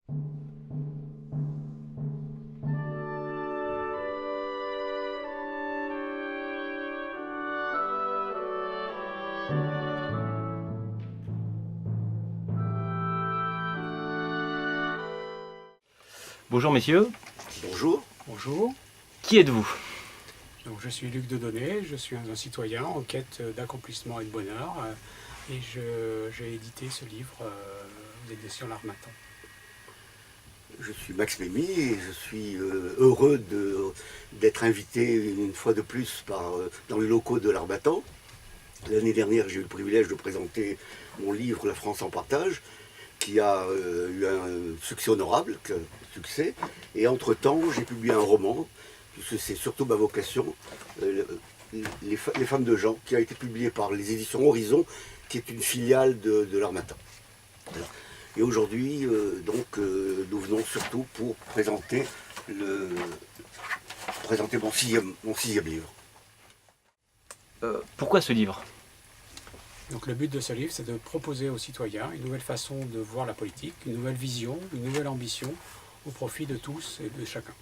Bonjour messieurs, Bonjour. Bonjour, qui êtes-vous? donc je suis Luc Dedonné, je suis un citoyen en quête d'accomplissement et de bonheur et j'ai édité ce livre aux éditions L'Harmattan. Je suis Max Mémy et je suis heureux d'être invité une fois de plus dans les locaux de l'Harmattan. L'année dernière, j'ai eu le privilège de présenter mon livre La France en partage, qui a eu un succès honorable, succès. Et entre-temps, j'ai publié un roman, puisque c'est surtout ma vocation, les femmes de Jean, qui a été publié par les éditions Horizon, qui est une filiale de l'Harmattan. Voilà. Et aujourd'hui, nous venons surtout pour présenter mon sixième livre. Pourquoi ce livre? Donc le but de ce livre, c'est de proposer aux citoyens une nouvelle façon de voir la politique, une nouvelle vision, une nouvelle ambition au profit de tous et de chacun.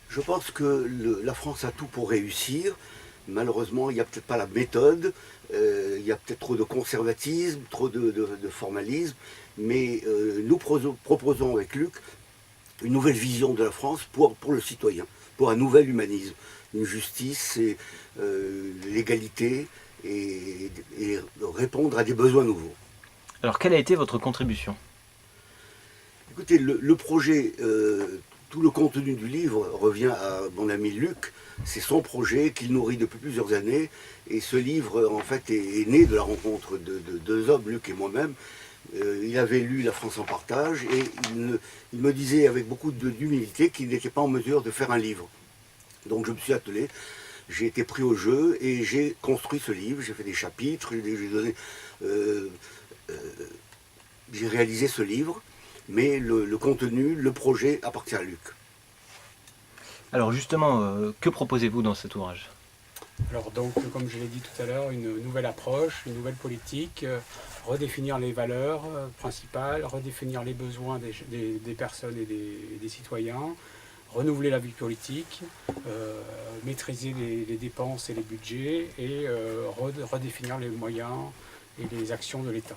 Je pense que la France a tout pour réussir. Malheureusement, il n'y a peut-être pas la méthode, il y a peut-être trop de conservatisme, trop de formalisme, mais nous proposons avec Luc une nouvelle vision de la France pour le citoyen, pour un nouvel humanisme, une justice et l'égalité et répondre à des besoins nouveaux. Alors quelle a été votre contribution? Écoutez, le projet, tout le contenu du livre revient à mon ami Luc. C'est son projet qu'il nourrit depuis plusieurs années. Et ce livre, en fait, est né de la rencontre de deux hommes, Luc et moi-même. Il avait lu La France en partage et il me disait avec beaucoup d'humilité qu'il n'était pas en mesure de faire un livre. Donc je me suis attelé, j'ai été pris au jeu et j'ai construit ce livre. J'ai fait des chapitres, j'ai réalisé ce livre. Mais le contenu, le projet appartient à Luc. Alors justement, que proposez-vous dans cet ouvrage? Alors donc, comme je l'ai dit tout à l'heure, une nouvelle approche, une nouvelle politique, redéfinir les valeurs principales, redéfinir les besoins des personnes et des citoyens, renouveler la vie politique, maîtriser les dépenses et les budgets et redéfinir les moyens et les actions de l'État.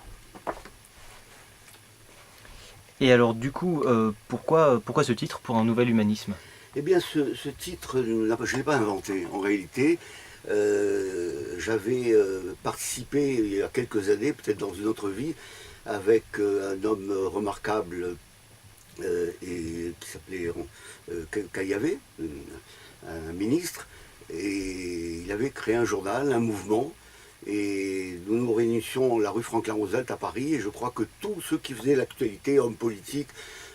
Et alors du coup, pourquoi ce titre pour un nouvel humanisme? Eh bien, ce titre, je ne l'ai pas inventé. En réalité, j'avais participé il y a quelques années, peut-être dans une autre vie, avec un homme remarquable et qui s'appelait Caillavet, un ministre, et il avait créé un journal, un mouvement, et nous nous réunissions la rue Franklin-Roosevelt à Paris, et je crois que tous ceux qui faisaient l'actualité, hommes politiques,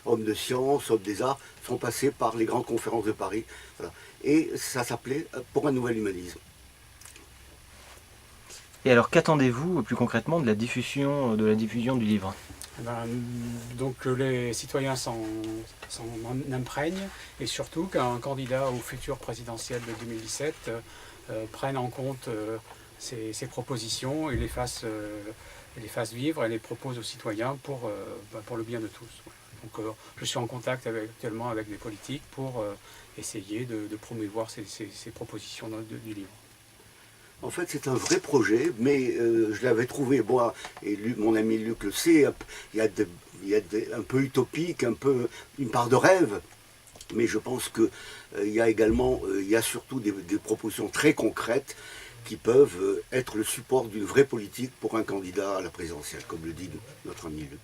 hommes de science, hommes des arts, sont passés par les grandes conférences de Paris. Voilà. Et ça s'appelait Pour un nouvel humanisme. Et alors qu'attendez-vous plus concrètement de la diffusion du livre? Donc les citoyens s'en imprègnent et surtout qu'un candidat au futur présidentiel de 2017 prenne en compte ces propositions et les fasse vivre et les propose aux citoyens pour le bien de tous. Donc je suis en contact actuellement avec des politiques pour essayer de promouvoir ces propositions du livre. En fait, c'est un vrai projet, mais je l'avais trouvé, moi, et mon ami Luc le sait, il y a un peu utopique, un peu une part de rêve, mais je pense qu'il y a également, il y a surtout des propositions très concrètes qui peuvent être le support d'une vraie politique pour un candidat à la présidentielle, comme le dit notre ami Luc.